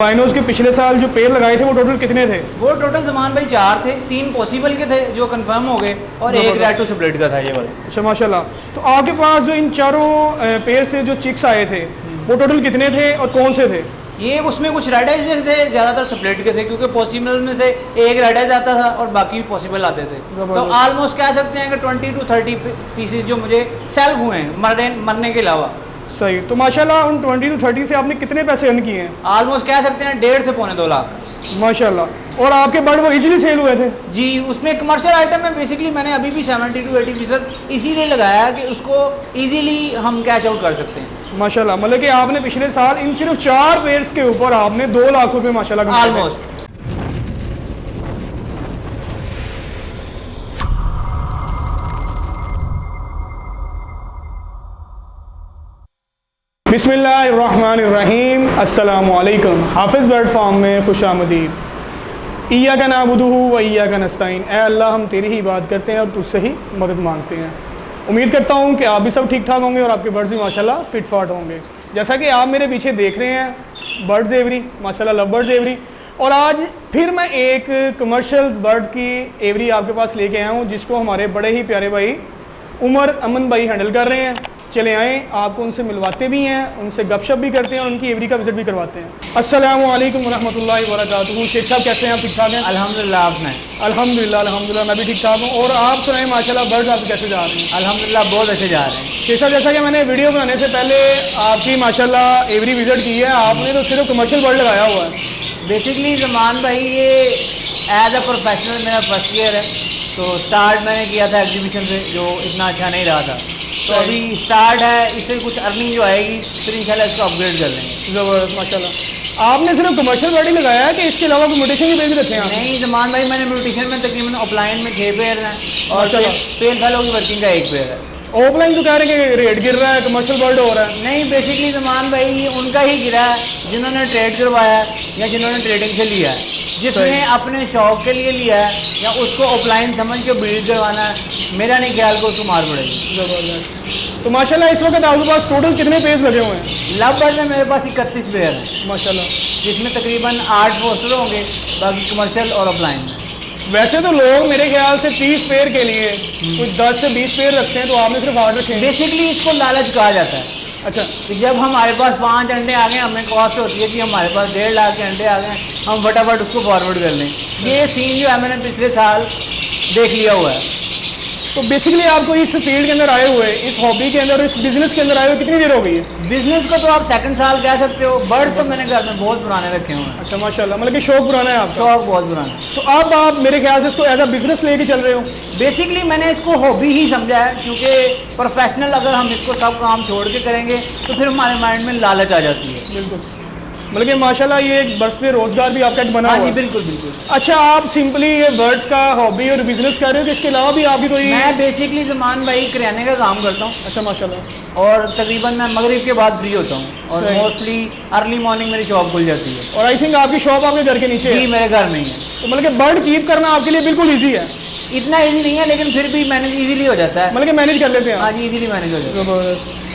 बाइनोज के पिछले साल जो पेड़ लगाए थे वो टोटल कितने थे? वो टोटल जमान भाई 4 थे, 3 पॉसिबल के थे जो कंफर्म हो गए और एक रेड टू स्प्लिट का था ये वाला। अच्छा माशाल्लाह। तो आपके पास जो इन चारों पेड़ से जो चिक्स आए थे वो टोटल कितने थे और कौन से थे? ये उसमें कुछ रेड आइज थे, ज़्यादातर स्प्लिट के थे क्योंकि पॉसिबल में से एक रेड आइज आता था और बाकी पॉसिबल आते थे। तो ऑलमोस्ट कह सकते हैं कि 20 to 30 पीसेज जो मुझे सेल हुए हैं मरने के अलावा। सही। तो माशाल्लाह उन 20 to 30 से आपने कितने पैसे अर्न किए हैं? ऑलमोस्ट कह सकते हैं 1.5 से पौने 2 लाख माशाल्लाह। और आपके बर्ड वो इजीली सेल हुए थे? जी, उसमें कमर्शियल आइटम में बेसिकली मैंने अभी भी 70 to 80% इसीलिए लगाया कि उसको इजीली हम कैश आउट कर सकते हैं। माशाल्लाह। मतलब कि आपने पिछले साल इन सिर्फ 4 पेयर्स के ऊपर आपने 2 लाख रुपए माशाल्लाह ऑलमोस्ट। बिस्मिल्लाहिर्रहमानिर्रहीम। अस्सलामुअलैकुम। हाफिज़ बर्ड फार्म में खुश आमदीद। इय्याका नअबुदुहु व इय्याका नस्तईन। ऐ अल्लाह हम तेरी ही इबादत करते हैं और तुझसे ही मदद मांगते हैं। उम्मीद करता हूँ कि आप भी सब ठीक ठाक होंगे और आपके बर्ड्स भी माशाल्लाह फिट फाट होंगे। जैसा कि आप मेरे पीछे देख रहे हैं बर्ड्स एवरी माशाल्लाह लव बर्ड्स एवरी। और आज फिर मैं एक कमर्शियल बर्ड्स की एवरी आपके पास लेके आया हूँ जिसको हमारे बड़े ही प्यारे भाई उमर अमन भाई हैंडल कर रहे हैं। चले आएँ आपको उनसे मिलवाते भी हैं, उनसे गपशप भी करते हैं और उनकी एवरी का विजिट भी करवाते हैं। अस्सलामु अलैकुम व रहमतुल्लाहि व बरकातुहू। शेख साहब कैसे हैं आप? ठीक ठाक हैं? अल्हम्दुलिल्लाह। आपने? अल्हम्दुलिल्लाह मैं भी ठीक ठाक हूँ। और आप सुनाएं माशाल्लाह बर्ड्स आपके कैसे जा रहे हैं? अल्हम्दुलिल्लाह बहुत अच्छे जा रहे हैं। शेख साहब जैसा कि मैंने वीडियो बनाने से पहले आपकी माशाल्लाह एवरी विजिट की है, आपने तो सिर्फ कमर्शियल बर्ड लगाया हुआ है। बेसिकली जमान भाई ये एज अ प्रोफेशनल मेरा फर्स्ट ईयर है, तो स्टार्ट मैंने किया था एग्जीबिशन से जो इतना अच्छा नहीं रहा था। तो अभी स्टार्ट है, इससे कुछ अर्निंग जो आएगी फिर इंशाल्लाह इसको अपग्रेड कर लेंगे। ज़बरदस्त माशाल्लाह। आपने सिर्फ कमर्शियल बर्ड ही लगाया है कि इसके अलावा कोई म्यूटेशन भी रखे हैं? नहीं जमान भाई, मैंने म्यूटेशन में तकरीबन ऑफलाइन में 6 पेयर हैं और पेल फैलो की वर्किंग का 1 पेयर है। ऑफलाइन तो कह रहे हैं कि रेट गिर रहा है, कमर्शियल बर्ड हो रहा है। नहीं, बेसिकली जमान भाई उनका ही गिरा है जिन्होंने ट्रेड करवाया है या जिन्होंने ट्रेडिंग से लिया है। जिसने अपने शौक के लिए लिया है या उसको ऑफलाइन समझ के ब्रीड करवाना है, मेरा नहीं ख्याल को उसको मार पड़ेगी। ज़बरदस्त। तो माशाल्लाह इस वक्त आपके पास टोटल कितने पेज लगे हुए हैं? लव बर्ड में मेरे पास 31 पेयर हैं माशाल्लाह, जिसमें तकरीबन 8 पोस्टर होंगे, बाकी कमर्शियल और ऑफलाइन। वैसे तो लोग मेरे ख्याल से 30 पेयर के लिए कुछ 10 से 20 पेयर रखते हैं, तो आपने सिर्फ 8 रखे हैं। बेसिकली इसको लालच कहा जाता है। अच्छा। कि जब हमारे पास 5 अंडे आ गए, हमें कॉस्ट होती है कि हमारे पास 1.5 लाख के अंडे आ गए, हम फटाफट उसको फॉरवर्ड कर लें। ये सीन जो है मैंने पिछले साल देख लिया हुआ है। तो बेसिकली आपको इस फील्ड के अंदर आए हुए, इस हॉबी के अंदर, इस बिजनेस के अंदर आए हुए कितनी देर हो गई है? बिजनेस को तो आप 2nd साल कह सकते हो। बर्ड तो मैंने घर में बहुत पुराने रखे हुए हैं। अच्छा माशाल्लाह, मतलब कि शौक पुराना है आपका? शौक बहुत पुराना है। तो अब आप मेरे ख्याल से इसको एज अ बिजनेस लेके चल रहे हो? बेसिकली मैंने इसको हॉबी ही समझा है क्योंकि प्रोफेशनल अगर हम इसको सब काम छोड़ के करेंगे तो फिर हमारे माइंड में लालच आ जाती है। बिल्कुल। मतलब कि माशाल्लाह ये एक बर्ड से रोजगार भी आपका एक बना हुआ है। बिल्कुल बिल्कुल। अच्छा, आप सिंपली ये बर्ड्स का हॉबी और बिजनेस कर रहे हो कि इसके अलावा भी आपकी कोई? मैं बेसिकली जमान भाई किराने का काम करता हूँ। अच्छा माशाल्लाह। और तकरीबन मैं मगरिब के बाद फ्री होता हूँ और मोस्टली अर्ली मॉर्निंग मेरी शॉप खुल जाती है। और आई थिंक आपकी शॉप आपके घर के नीचे है? जी, मेरे घर में ही है। तो मतलब कि बर्ड कीप करना आपके लिए बिल्कुल ईजी है? इतना ईजी नहीं है लेकिन फिर भी मैनेज ईजीली हो जाता है। मतलब कि मैनेज कर लेते हैं? हाँ जी, ईजीली मैनेज हो जाता है।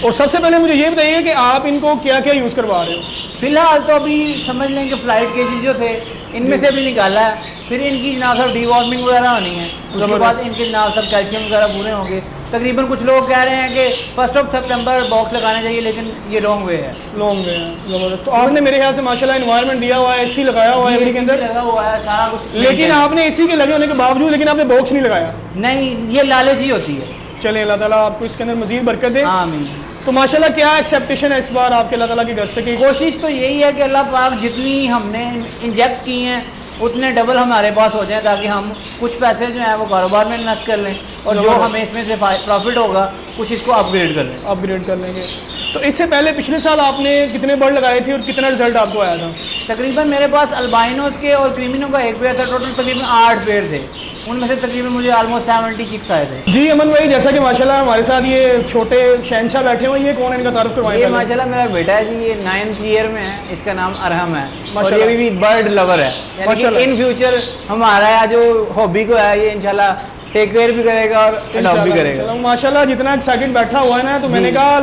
और सबसे पहले मुझे ये बताइए कि आप इनको क्या क्या यूज़ करवा रहे हो? फिलहाल तो अभी समझ लें कि फ्लाइट केजेस जो थे इनमें से भी निकाला है, फिर इनकी जनाब सब डीवॉर्मिंग वगैरह होनी है, उसके बाद इनके जनाब सब कैल्शियम वगैरह पूरे होंगे। तकरीबन कुछ लोग कह रहे हैं कि 1 सितंबर बॉक्स लगाना चाहिए, लेकिन ये रॉन्ग वे है। लॉन्ग वे है, ज़बरदस्त। तो आपने मेरे ख्याल से माशाल्लाह एनवायरनमेंट दिया हुआ है, एसी लगाया हुआ है के अंदर, लगा हुआ है सारा कुछ। लेकिन आपने एसी के लगे होने के बावजूद लेकिन आपने बॉक्स नहीं लगाया? नहीं, ये लालच ही होती है। चलें, अल्लाह ताला आपको इसके अंदर मजीद बरकत दे। आमीन। तो माशाल्लाह क्या एक्सेप्टेशन है इस बार आपके अल्लाह ताला के घर से? की कोशिश तो यही है कि अल्लाह पाक जितनी हमने इंजेक्ट की हैं उतने डबल हमारे पास हो जाएं, ताकि हम कुछ पैसे जो हैं वो कारोबार में इन्वेस्ट कर लें और जो हमें इसमें से प्रॉफिट होगा कुछ इसको अपग्रेड कर लें। अपग्रेड कर लेंगे। तो इससे पहले पिछले साल आपने कितने बर्ड लगाए थे और कितना रिजल्ट आपको आया था? तकरीबन मेरे पास अल्बाइनोज के और क्रीमिनो का 1 पेयर था, टोटल तकरीबन 8 पेयर थे। उनमें से तकरीबन मुझे ऑलमोस्ट 70 चिक्स आए थे। जी अमन भाई, जैसा कि माशाल्लाह हमारे साथ ये छोटे शहनशाह बैठे हुए हैं, ये कौन है, इनका तारुफ करवाएं? ये माशाल्लाह मेरा बेटा है जी, ये 9th ईयर में है, इसका नाम अरहम है और ये भी बर्ड लवर है। यानी कि इन फ्यूचर हमारा जो हॉबी को है ये इंशाल्लाह टेक केयर भी करेगा और अडॉप्ट भी करेगा। माशाल्लाह जितना एक्साइटेड बैठा हुआ है ना, तो मैंने कहा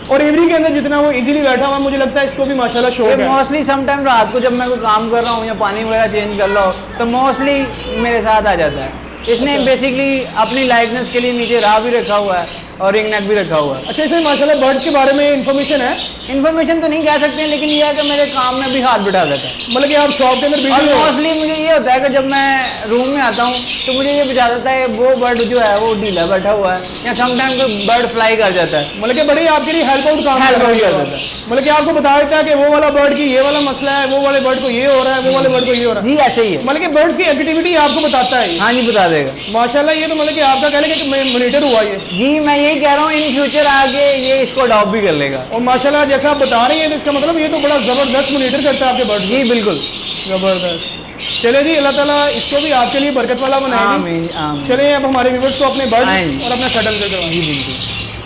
और एवरी के अंदर जितना वो इजीली बैठा हुआ है, मुझे लगता है इसको भी माशाल्लाह शौक है। मोस्टली समटाइम रात को जब मैं कोई काम कर रहा हूँ या पानी वगैरह चेंज कर रहा हूँ तो मोस्टली मेरे साथ आ जाता है। इसने बेसिकली अपनी लाइटनेस के लिए नीचे राह भी रखा हुआ है और रिंग नेक भी रखा हुआ है। अच्छा, इसमें माशाल्लाह बर्ड के बारे में इन्फॉर्मेशन है? इन्फॉर्मेशन तो नहीं कह सकते, लेकिन ये है कि मेरे काम में भी हाथ बिठा देता है। मतलब कि आप शॉप के अंदर और बिजी हो? मोस्टली मुझे ये होता है कि जब मैं रूम में आता हूँ तो मुझे ये बता देता है वो बर्ड जो है वो ढीला बैठा हुआ है या समटाइम कोई बर्ड फ्लाई कर जाता है। मतलब कि बड़ी आपके लिए हेल्प आउट काम Help कर out रही कर है। देता है। मतलब कि आपको बता देता है कि वो वाला बर्ड की ये वाला मसला है, वो वाले बर्ड को ये हो रहा है, वो वाले बर्ड को ये हो रहा है। जी ऐसे ही है। मतलब कि बर्ड्स की एक्टिविटी आपको बताता है ये। हाँ जी बता देगा। माशाल्लाह, ये तो मतलब कि आपका कहने का मॉनिटर हुआ ये। जी मैं यही कह रहा हूँ इन फ्यूचर आगे ये इसको अडॉप्ट भी कर लेगा। और माशाल्लाह जैसा आप बता रही हैं तो इसका मतलब ये तो बड़ा ज़बरदस्त मॉनिटर करता है आपके बर्ड। जी बिल्कुल ज़बरदस्त। चले जी, अल्लाह ताला इसको भी आपके लिए बरकत वाला बनाएगा। आमीन आमीन। चलिए अब हमारे व्यूअर्स को अपने बर्ड आमीन। और अपना शटल से करवाएं। जी बिल्कुल।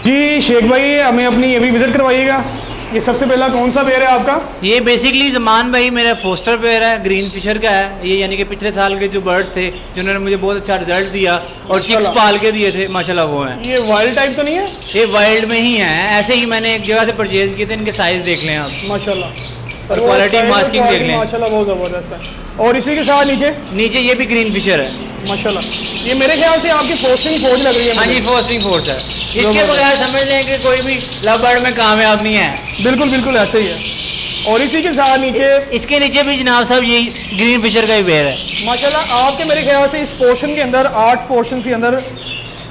जी शेख भाई, हमें अपनी ये भी विजिट करवाइएगा। ये सबसे पहला कौन सा पेयर है आपका? ये बेसिकली ज़मान भाई मेरा फोस्टर पेयर है, ग्रीन फिशर का है ये, यानी कि पिछले साल के जो बर्ड थे जिन्होंने मुझे बहुत अच्छा रिजल्ट दिया और चिक्स पाल के दिए थे माशाल्लाह वो हैं। ये वाइल्ड टाइप तो नहीं है? ये वाइल्ड में ही हैं, ऐसे ही मैंने एक जगह से परचेज किए थे। इनके साइज़ देख लें आप माशाल्लाह। और क्वालिटी मास्किंग देख लें माशाल्लाह बहुत ज़बरदस्त है। और इसी के साथ नीचे नीचे ये भी ग्रीन फिशर है। माशाल्लाह, ये मेरे ख्याल से आपकी पोस्टिंग फौज लग रही है हाँ मुझे। जी फोस्टिंग फोर्स है। इसके बगैर समझ लें कि कोई भी लव बर्ड में कामयाब नहीं है। बिल्कुल बिल्कुल ऐसे ही है। और इसी के साथ नीचे इसके नीचे भी जनाब साहब यही ग्रीन फिशर का ही पेयर है। माशाल्लाह आपके मेरे ख्याल से इस पोर्शन के अंदर 8 पोर्शन के अंदर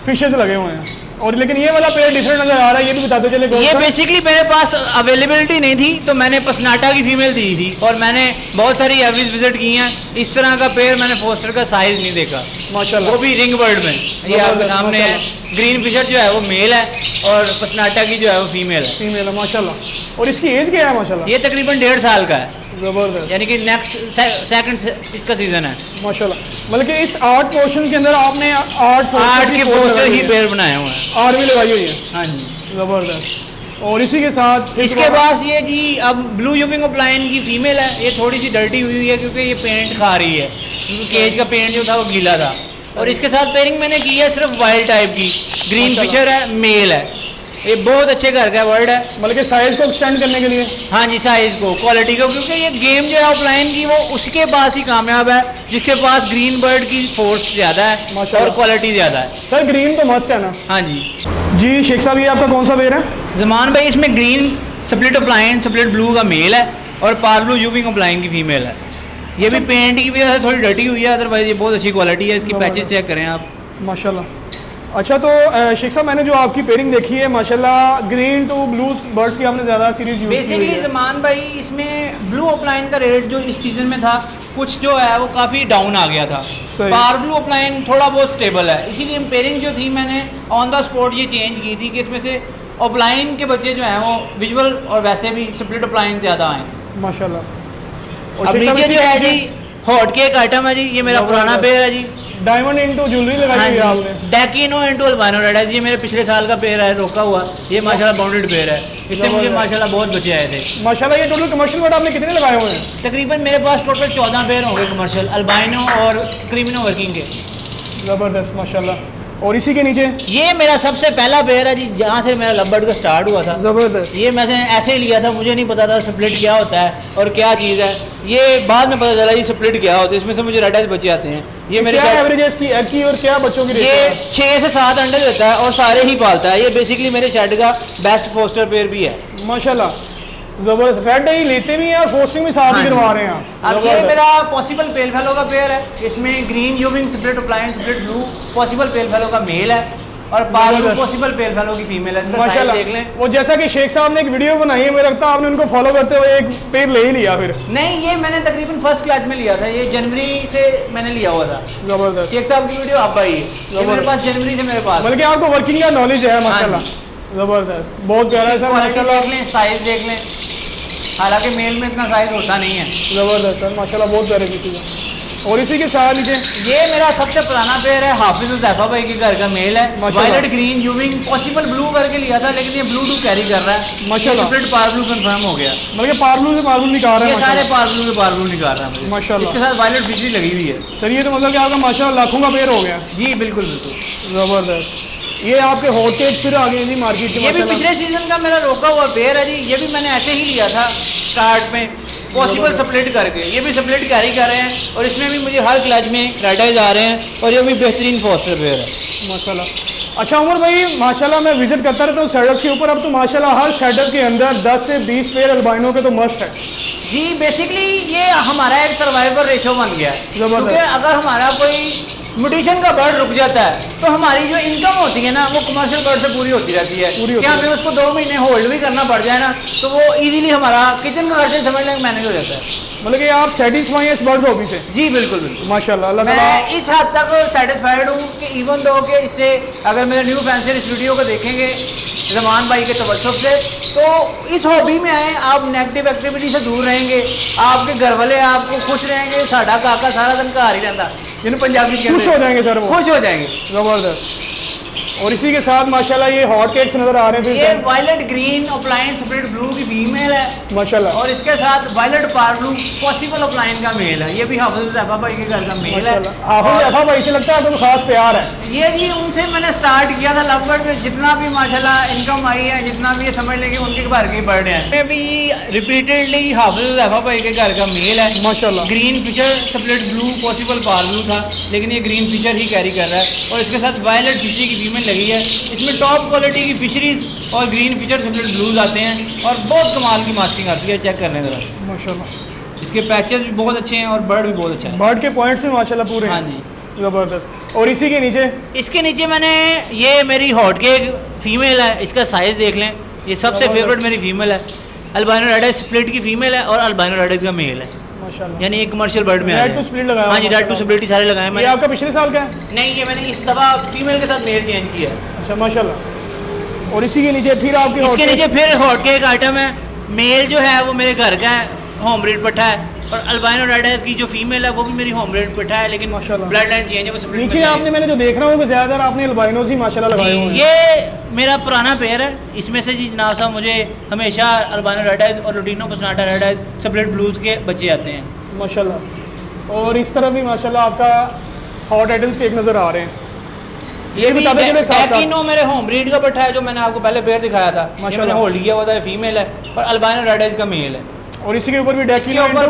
फिशेज लगे हुए हैं। और लेकिन ये वाला पेयर डिफरेंट नजर आ रहा है, ये भी बताते चले कौन ये सा? बेसिकली मेरे पास अवेलेबिलिटी नहीं थी तो मैंने पसनाटा की फीमेल दी थी और मैंने बहुत सारी एवरेज विजिट की हैं। इस तरह का पेयर मैंने पोस्टर का साइज नहीं देखा, माशाल्लाह वो भी रिंग बर्ड में। ये आपके सामने है। ग्रीन फिशर जो है वो मेल है और पसनाटा की जो है वो फीमेल है। फीमेल है माशाल्लाह। और इसकी एज क्या है माशाल्लाह? ये तकरीबन 1.5 साल का है, ज़बरदस्त यानी कि नेक्स्ट सेकंड इसका सीजन है। माशाल्लाह। मतलब कि इस 8 पोर्शन के अंदर आपने 8 8 के पोस्टर ही पेयर बनाए हुए हैं। 8 भी लगाई हुई है। हाँ जी। ज़बरदस्त। और इसी के साथ इसके पास ये जी अब ब्लू यूविंग ऑफलाइन की फीमेल है। ये थोड़ी सी डर्टी हुई है क्योंकि ये पेंट खा रही है, क्योंकि केज का पेंट जो था वो गीला था। और इसके साथ पेयरिंग मैंने की है सिर्फ वाइल्ड टाइप की। ग्रीन फिशर है, मेल है। ये बहुत अच्छे घर का वर्ड है। मतलब कि साइज को एक्सटेंड करने के लिए। हाँ जी, साइज को, क्वालिटी को, क्योंकि ये गेम जो है ऑफलाइन की वो उसके पास ही कामयाब है जिसके पास ग्रीन बर्ड की फोर्स ज़्यादा है माशाल्लाह। और क्वालिटी ज़्यादा है। सर ग्रीन तो मस्त है ना? हाँ जी। जी शेख साहब, ये आपका कौन सा पेयर है? ज़मान भाई इसमें green split opaline split blue का मेल है और पार्ब्लू यूविंग ऑफलाइन की फीमेल है। ये भी पेंट की वजह से थोड़ी डर्टी हुई है, अदरवाइज ये बहुत अच्छी क्वालिटी है। इसकी पैचेस चेक करें आप। माशाल्लाह। अच्छा तो शेख साहब, मैंने जो आपकी पेयरिंग देखी है माशाल्लाह ग्रीन टू ब्लू बर्ड्स की आपने ज़्यादा सीरीज यूज की हुई बेसिकली है। ज़मान भाई इसमें ब्लू ऑफलाइन का रेट जो इस सीज़न में था कुछ जो है वो काफ़ी डाउन आ गया था। सही। पार ब्लू ऑफलाइन थोड़ा बहुत स्टेबल है, इसीलिए पेयरिंग जो थी मैंने ऑन द स्पॉट ये चेंज की थी कि इसमें से ऑफलाइन के बच्चे जो हैं वो विजुअल और वैसे भी स्प्लिट ऑफलाइन ज़्यादा आए। माशाल्लाह। अब नीचे जो है जी हॉट केक आइटम है जी, ये मेरा पुराना पेयर है जी। डायमंड इनटू ज्वेलरी लगाई हुई है आपने। डेकिनो इंटू अल्बानो रेड है जी, मेरे पिछले साल का पेयर है रोका हुआ। ये माशाल्लाह बाउंडेड पेयर है, इससे मुझे माशाल्लाह बहुत बच्चे आए थे। माशाल्लाह। ये टोटल कमर्शियल बर्ड आपने कितने लगाए हुए हैं? तकरीबन मेरे पास टोटल 14 पेयर होंगे कमर्शियल, अल्बाइनो और क्रीमिनो वर्किंग के। ज़बरदस्त माशाल्लाह। और इसी के नीचे ये मेरा सबसे पहला पेयर है जी, जहाँ से मेरा लव का स्टार्ट हुआ था। ज़बरदस्त। ये मैंने ऐसे ही लिया था, मुझे नहीं पता था स्प्लिट क्या होता है और क्या चीज़ है। ये बाद में पता चला ये स्प्लिट क्या होता है। इसमें से मुझे रेड आइज बच्चे आते हैं। ये मेरे क्या साथ एवरेज है इसकी एग की और क्या बच्चों की? ये 6 से 7 अंडे देता है और सारे ही पालता है। ये बेसिकली मेरे शेड का बेस्ट फोस्टर पेयर भी है माशाल्लाह। ज़बरदस्त। रेड ही लेते भी हैं और फोस्टिंग भी साथ ही हाँ जी। करवा रहे हैं आप। अब ये ज़बरदस्त। मेरा पॉसिबल पेल फेलो का पेयर है। इसमें ग्रीन यूविंग split opaline split blue possible pale fallow का मेल है और पार्ब्लू ज़बरदस्त। पॉसिबल पेल फेलो की फीमेल है। इसका साइज माशाल्लाह। देख लें। वो जैसा कि शेख साहब ने एक वीडियो बनाई है, मुझे लगता है आपने उनको फॉलो करते हुए एक पेयर ले ही लिया फिर। नहीं, ये मैंने तकरीबन फर्स्ट क्लास में लिया था। ये जनवरी से मैंने लिया हुआ था। ज़बरदस्त। शेख साहब की वीडियो आप आई है, ये मेरे पास जनवरी से मेरे पास। बल्कि आपको वर्किंग का नॉलेज है माशाल्लाह। ज़बरदस्त, बहुत प्यारा है सर माशाल्लाह। देख लें, साइज देख लें। हालांकि मेल में इतना साइज होता नहीं है। ज़बरदस्त सर माशाल्लाह, बहुत प्यारे पीस है। और इसी के साथ नीचे ये मेरा सबसे पुराना पेयर है, हाफिज ज़ैफा भाई के घर का मेल है। माशाल्लाह। वायलेट ग्रीन यूविंग पॉसिबल ब्लू करके लिया था, लेकिन ये ब्लू टू कैरी कर रहा है माशाल्लाह। स्प्लिट पार्ब्लू कंफर्म हो गया। बल्कि पार्बलू से पार्बलू निकाल रहे ये हैं सारे माशाल्लाह। पार्ब्लू के पार्ब्लू निकाल रहा है मुझे। माशाल्लाह। इसके साथ वायलेट बिजली लगी हुई है। सर ये तो मतलब कि आपका माशाल्लाह लाखों का पेयर हो गया। जी बिल्कुल बिल्कुल। ज़बरदस्त। ये आपके हॉट केक फिर आ गए जी मार्केट के ये भी माशाल्लाह। पिछले सीजन का मेरा रोका हुआ पेयर है जी, ये भी मैंने ऐसे ही लिया था स्टार्ट में पॉसिबल स्प्लिट करके, ये भी स्प्लिट कैरी कर रहे हैं और इसमें भी मुझे हर क्लच में राइडर्स आ रहे हैं और ये भी बेहतरीन फोस्टर पेयर है माशाल्लाह। अच्छा उमर भाई माशाल्लाह मैं विजिट करता रहता हूँ सेटअप के ऊपर, अब तो माशाल्लाह हर सेटअप के अंदर 10 से 20 पेयर अल्बाइनो के तो मस्ट है। जी। बेसिकली ये हमारा एक सर्वाइवल रेशो बन गया है, जबरदस्त। क्योंकि अगर हमारा कोई म्यूटेशन का बर्ड रुक जाता है तो हमारी जो इनकम होती है ना वो कमर्शियल बर्ड से पूरी होती रहती है। पूरी होती क्या है। हमें उसको 2 महीने होल्ड भी करना पड़ जाए ना तो वो इजीली हमारा किचन का खर्चे समझ लें मैनेज हो जाता है। मतलब कि आप सेटिस्फाई हैं इस बर्ड हॉबी से? जी बिल्कुल बिल्कुल। माशाल्लाह अल्लाह ताला। मैं इस हद तक सेटिस्फाइड हूँ कि इवन दो कि इससे अगर मेरे न्यू फैंसर इस वीडियो को देखेंगे जमान भाई के तवज्जुह से तो इस हॉबी में आए, आप नेगेटिव एक्टिविटी से दूर रहेंगे, आपके घर वाले आपको खुश रहेंगे, साडा काका सारा दिन घर ही रहता जिन्हें पंजाबी कहते खुश हो जाएंगे सर वो, खुश हो जाएंगे। जबरदस्त। और इसी के साथ माशाल्लाह ये हॉट केक्स नजर आ रहे हैं ये फिर वायलेट ग्रीन अप्लायन स्प्लिट ब्लू की फीमेल है माशाल्लाह और इसके साथ वायलेट पार ब्लू पॉसिबल अप्लायन का मेल है, ये भी हाफिज ज़ैफा भाई के घर का मेल है। माशाल्लाह। हाफिज ज़ैफा भाई से लगता है आपको खास प्यार है। ये जी उनसे मैंने स्टार्ट किया था लगभग जितना भी माशाल्लाह इनकम आई है, जितना भी ये समझ लेंगे उनके घर के बर्थडे हैं। मैं भी रिपीटेडली हाफिज ज़ैफा भाई के घर का मेल है माशाल्लाह। Green fisher split blue possible par blue था लेकिन ये ग्रीन फिशर ही कैरी कर रहा है और इसके साथ वायलेट फिशरी की फीमेल लगी है। इसमें टॉप क्वालिटी की फिशरीज और ग्रीन फिशर स्प्लिट ब्लूज आते हैं और बहुत कमाल की मास्टिंग आती है, चेक करने जरा। माशाल्लाह इसके पैचेस भी बहुत अच्छे हैं और बर्ड भी बहुत अच्छा है। बर्ड के पॉइंट्स भी माशाल्लाह पूरे हाँ हैं। जी। जबरदस्त। और इसी के नीचे इसके नीचे मैंने ये मेरी हॉट केक फीमेल है, इसका साइज़ देख लें, ये सबसे जबरदस्त। फेवरेट मेरी फीमेल है। अल्बाइनो रेड स्प्लिट की फीमेल है और अल्बाइनो रेड का मेल है, माशाल्लाह। यानी एक कमर्शियल बर्ड में Red to split लगाया हाँ जी, हुआ रेड टू स्प्लिट सारे लगाए ये मैंने। आपका पिछले साल का है? नहीं, ये मैंने इस दफ़ा फीमेल के साथ मेल चेंज किया है। अच्छा माशाल्लाह। और इसी के नीचे फिर आपकी hot इसके cake- नीचे फिर हॉट केक आइटम है, मेल जो है वो मेरे घर का है, होम ब्रीड पट्ठा है और अल्बाइनो रेड की जो फीमेल है वो भी मेरी होम ब्रीड पट्ठा है लेकिन माशाल्लाह। ब्लड लाइन चेंज है वो split नीचे में आपने मैंने जो देख रहा हूँ कि ज़्यादातर आपने अल्बाइनोज ही माशाल्लाह लगाए हुए हैं। ये मेरा पुराना पेयर है, इसमें से जी जनाब साहब मुझे हमेशा अल्बाइनो रेड आइज और लुटिनो पसनाटा रेड आइज स्प्लिट ब्लूज के बच्चे आते हैं। माशाल्लाह। और इस तरह भी माशाल्लाह आपका हॉट आइटम्स केक नज़र आ रहे हैं। ये भी बताते चले साथ साथ। बैकिनो मेरे होम ब्रीड का पट्टा है जो मैंने आपको पहले पेयर दिखाया था, ये मैंने माशाल्लाह। होल्ड किया हुआ था, फीमेल है और अल्बाइनो रेड आइज का मेल है। और इसी के ऊपर भी इसके डेस्किनो ऊपर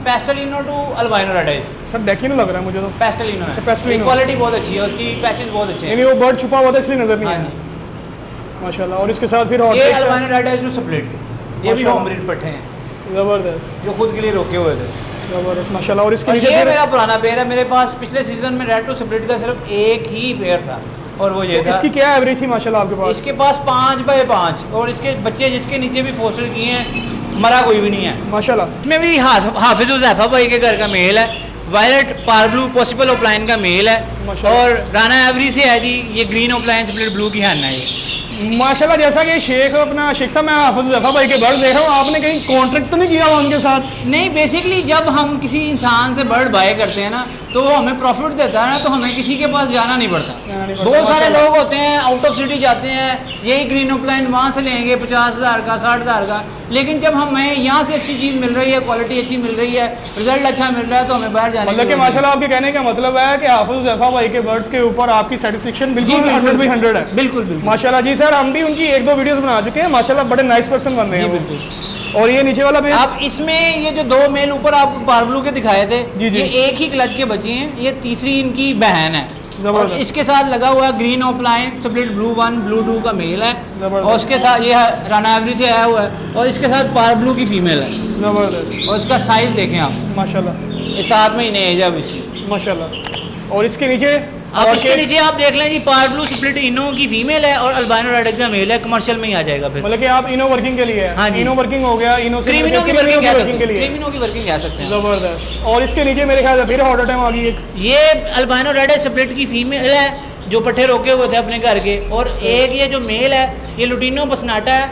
pastelino to albino red eyes, sir डेकिनो लग रहा है मुझे तो। पेस्टलिनो है, पेस्टलिनो। क्वालिटी बहुत अच्छी है, उसकी पैचेस बहुत अच्छे हैं। यानी वो बर्ड छुपा हुआ था इसलिए नज़र नहीं हाँ आया। जी। माशाल्लाह। और इसके साथ फिर हॉट ये cakes albino red eyes to split, ये भी माशाल्लाह। होम ब्रीड पट्टे हैं ज़बरदस्त जो खुद के लिए रोके हुए थे। ज़बरदस्त माशाल्लाह। और इसके और नीचे ये फिर मेरा पुराना पेयर है, मेरे पास पिछले सीजन में रेड टू स्प्लिट का सिर्फ एक ही पेयर था और वो ये था। इसकी क्या एवरेज थी माशाल्लाह आपके पास? इसके पास 5x5 और इसके बच्चे जिसके नीचे भी फोस्टर किए हैं मरा कोई भी नहीं है। माशाल्लाह। इसमें भी हाफिज ज़ैफा भाई के घर का मेल है, वायलेट पार ब्लू पॉसिबल ओप्लाइन का मेल है माशाल्लाह। और राना एवरी से है जी, ये ग्रीन ओप्लाइन स्प्लिट ब्लू की हैन है ये। माशाल्लाह। जैसा कि शेख साहब मैं हाफिज ज़ैफा भाई के बर्ड देख रहा हूँ, आपने कहीं कॉन्ट्रैक्ट तो नहीं किया हुआ उनके साथ? नहीं, बेसिकली जब हम किसी इंसान से बर्ड बाय करते हैं ना तो वो हमें प्रॉफिट देता है ना, तो हमें किसी के पास जाना नहीं पड़ता। जाना नहीं पड़ता, बहुत सारे माशाल्लाह। लोग होते हैं आउट ऑफ सिटी जाते हैं, यही ग्रीन ओप्लाइन वहाँ से लेंगे 50,000 का 60,000 का, लेकिन जब हमें यहाँ से अच्छी चीज़ मिल रही है, क्वालिटी अच्छी मिल रही है, रिजल्ट अच्छा मिल रहा है तो हमें बाहर जाने मतलब कि माशाल्लाह आपके कहने का मतलब है कि हाफिज ज़ैफा भाई के बर्ड्स के ऊपर आपकी सेटिस्फेक्शन बिल्कुल 100/100 है। बिल्कुल बिल्कुल माशाल्लाह। जी सर, हम भी उनकी 1-2 वीडियोस बना चुके हैं माशाल्लाह, बड़े नाइस पर्सन बन रहे जी हैं वो। बिल्कुल। और ये नीचे वाला भी आप इसमें ये जो 2 मेल ऊपर आपको पारब्लू के दिखाए थे, जी, जी। ये एक ही क्लच के बच्चे हैं, ये तीसरी इनकी बहन है और जबरदस्त। इसके साथ लगा हुआ है ग्रीन ओप्लाइन स्प्लिट ब्लू 1 ब्लू 2 का मेल है जबरदस्त। और उसके साथ ये राना एवरी से आया हुआ है और इसके साथ पारब्लू की फीमेल है ज़बरदस्त और इसका साइज देखें आप, माशाल्लाह ये 7 महीने एज है अब इसकी। माशाल्लाह। और इसके नीचे अब और इसके केक- नीचे आप देख लें जी, पारब्लू स्प्लिट इनो की फीमेल है और अल्बाइनो रेड का मेल है, कमर्शियल में ही आ जाएगा फिर। मतलब कि आप इनो वर्किंग के लिए है। हाँ जी। इनो वर्किंग हो गया, इनो से क्रीमिनो की क्रीमिनो वर्किंग के लिए क्रीमिनो की वर्किंग कह सकते हैं। ज़बरदस्त। और इसके नीचे मेरे ख्याल से फिर हॉट आइटम आ गई एक। ये अल्बाइनो रेड स्प्लिट की फीमेल है जो पट्टे रोके हुए थे अपने घर के, और एक ये जो मेल है ये लुटिनो पसनाटा है,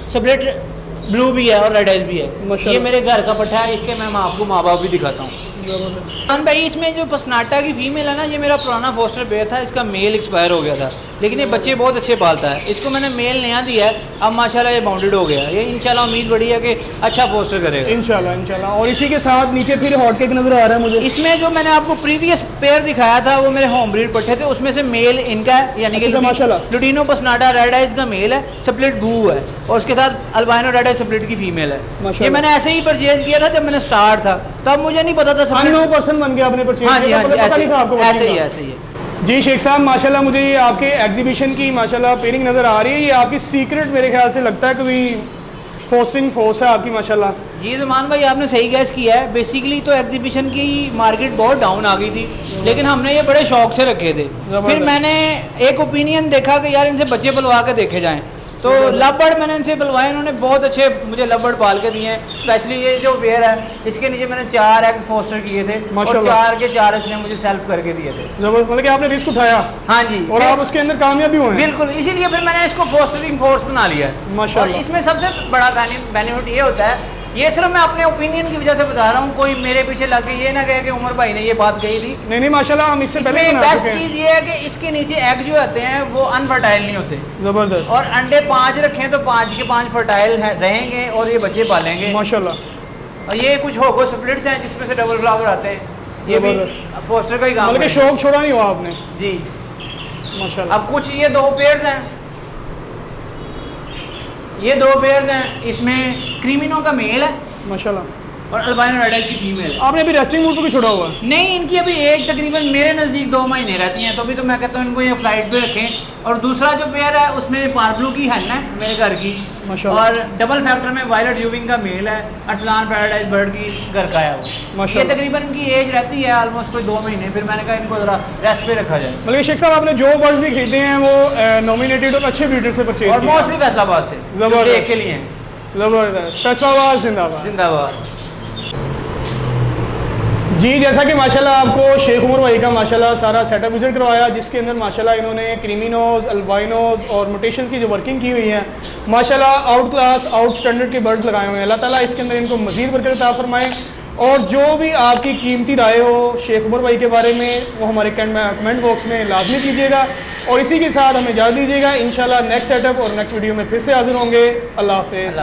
स्प्लिट ब्लू भी है और रेड आइज भी है। माशाल्लाह। ये मेरे घर का पट्टा है, इसके मैं आपको माँ बाप भी दिखाता हूँ। ज़बरदस्त। भाई इसमें जो पसनाटा की फीमेल है ना, ये मेरा पुराना फोस्टर पेयर था, इसका मेल एक्सपायर हो गया था लेकिन ये बच्चे बहुत अच्छे पालता है। इसको मैंने मेल नया दिया है, अब माशाल्लाह ये बाउंडेड हो गया। ये इंशाल्लाह उम्मीद बड़ी है कि अच्छा फोस्टर करेगा इंशाल्लाह इंशाल्लाह। और इसी के साथ नीचे फिर हॉट केक नज़र आ रहा है मुझे। इसमें जो मैंने आपको प्रीवियस पेयर दिखाया था वो मेरे होम ब्रीड पट्टे थे, उसमें से मेल इनका है, यानी कि अच्छा, माशाल्लाह। लुटिनो पसनाटा रेड आइज का मेल है, स्प्लिट ब्लू है, और उसके साथ अल्बाइनो रेड आइज स्प्लिट की फीमेल है। माशाल्लाह। ये मैंने ऐसे ही परचेज किया था जब मैंने स्टार्ट था, तब मुझे नहीं पता था अननो पर्सन बन गया आपने परचेज हाँ जी किया, हाँ जी, मतलब पता नहीं था आपको ऐसे ही का। ऐसे ही है। जी शेख साहब माशाल्लाह, मुझे ये आपके एग्जीबिशन की माशाल्लाह पेयरिंग नज़र आ रही है। ये आपकी सीक्रेट मेरे ख्याल से लगता है कोई फोस्टिंग फोर्स है आपकी माशाल्लाह। जी ज़मान भाई आपने सही गैस किया है। बेसिकली तो एग्जीबिशन की मार्केट बहुत डाउन आ गई थी, लेकिन हमने ये बड़े शौक से रखे थे। फिर मैंने एक ओपिनियन देखा कि यार इनसे बच्चे पलवा के देखे जाएं, तो लबड़ मैंने इनसे पलवाए, इन्होंने बहुत अच्छे मुझे लबड़ पाल के दिए हैं। स्पेशली ये जो पेयर है, इसके नीचे मैंने 4 एग्स फोस्टर किए थे और माशाल्लाह। 4 के 4 इसने मुझे सेल्फ करके दिए थे। जबरदस्त, मतलब कि आपने रिस्क उठाया हाँ जी, और आप उसके अंदर कामयाब भी हुए हैं। बिल्कुल, इसीलिए फिर मैंने इसको फोस्टरिंग फोर्स बना लिया है। माशाल्लाह। और इसमें सबसे बड़ा बेनिफिट ये होता है, ये सिर्फ मैं अपने ओपिनियन की वजह से बता रहा हूँ, कोई मेरे पीछे लग के ये ना कहे कि उमर भाई ने ये बात कही थी। नहीं नहीं माशाल्लाह, हम इससे पहले इसमें बना बेस्ट चुके हैं। चीज़ ये है कि इसके नीचे एग जो आते हैं वो अनफर्टाइल नहीं होते, जबरदस्त और अंडे 5 रखें तो 5 के 5 फर्टाइल रहेंगे और ये बच्चे पालेंगे। माशाल्लाह। और ये कुछ होगो स्प्लिट्स हैं जिसमें से डबल फ्लावर आते हैं, ये भी जबरदस्त। फोस्टर का ही काम मतलब कि है। शौक छोड़ा नहीं हुआ आपने जी। माशाल्लाह। अब कुछ ये 2 पेयर्स हैं, ये 2 पेयर्स हैं, इसमें क्रीमिनो का मेल है माशाल्लाह। और अल्बाइनो रेड आइज की फीमेल है। आपने अभी रेस्टिंग मूड पे भी छोड़ा हुआ है। नहीं, इनकी अभी एक तकरीबन मेरे नज़दीक 2 महीने रहती हैं, तो अभी तो मैं कहता हूँ इनको ये फ्लाइट पे रखें। और दूसरा जो पेयर है उसमें पार्ब्लू की है ना मेरे घर की, माशाल्लाह। और डबल फैक्टर में वायलेट यूविंग का मेल है, अरसलान पैराडाइज बर्ड की घर का है वो। ये माशाल्लाह। तकरीबन इनकी एज रहती है ऑलमोस्ट कोई 2 महीने, फिर मैंने कहा इनको ज़रा रेस्ट पे रखा जाए। मतलब कि शेख साहब आपने जो बर्ड्स भी खरीदे हैं वो नॉमिनेटेड और अच्छे ब्रीडर से परचेज और किए हैं। मोस्टली फैसलाबाद से जबरदस्त। देख के लिए हैं। जबरदस्त, फैसलाबाद जिंदाबाद। जिंदाबाद। जी जैसा कि माशाल्लाह आपको शेख उमर भाई का माशाल्लाह सारा सेटअप विजिट करवाया, जिसके अंदर माशाल्लाह इन्होंने क्रीमिनोज, अल्बाइनोज और म्यूटेशंस की जो वर्किंग की हुई है माशाल्लाह आउट क्लास आउट स्टैंडर्ड के बर्ड्स लगाए हुए हैं। अल्लाह ताला इसके अंदर इनको मज़ीद बरकत अता फरमाए। और जो भी आपकी कीमती राय हो शेख उमर भाई के बारे में वो हमारे कमेंट बॉक्स में लाजमी कीजिएगा। और इसी के साथ हमें इजाज़त दीजिएगा। इंशाल्लाह नेक्स्ट सेटअप और नेक्स्ट वीडियो में फिर से हाजिर होंगे। अल्लाह हाफ़िज़।